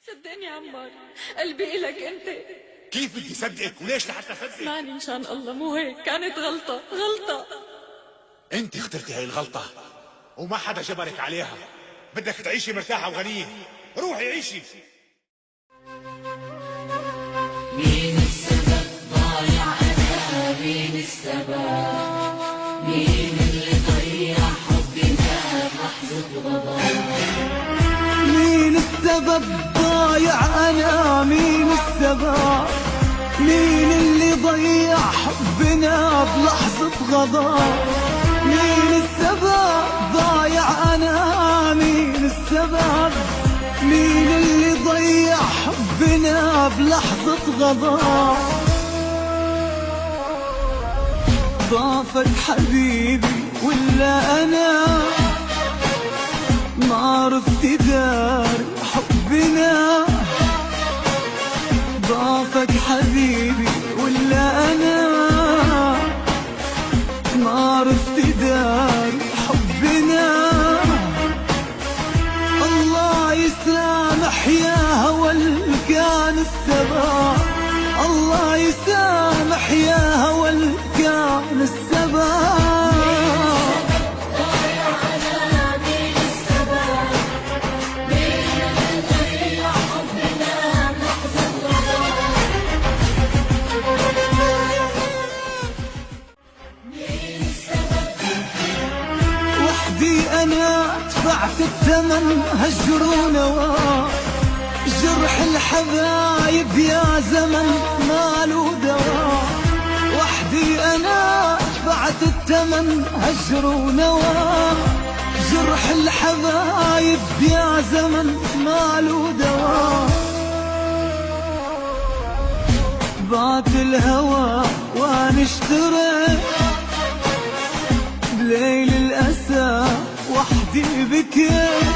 صدقني يا عمار، قلبي إلك أنت. كيف بدي صدقك وليش لحتى صدقك؟ اسمعني مشان الله، مو هيك، كانت غلطة غلطة. انت اخترتي هاي الغلطة وما حدا جبرك عليها. بدك تعيشي مرتاحة وغنية، روحي عيشي. مين السبب ضايع أنا؟ مين السبب؟ مين اللي ضيع حبنا بلحظة غضب؟ مين السبب ضايع أنا؟ مين السبب؟ مين اللي ضيع حبنا بلحظة غضب؟ مين السبب ضايع أنا؟ مين السبب؟ مين اللي ضيع حبنا بلحظة غضب؟ ضافك حبيبي ولا أنا ما عرفت دار حبنا؟ ضافك حبيبي ولا أنا ما عرفت دار حبنا؟ الله يسامح يا هوى اللي كان السبب، الله يسامح يا هوى اللي كان السبب. أنا دفعت الثمن هجر ونوى، جرح الحبايب يا زمن ماله دواء. وحدي أنا دفعت الثمن هجر ونوى، جرح الحبايب يا زمن ماله دواء. بعت الهوى وانا اشتريت بليل الأسى وحدي بكيت،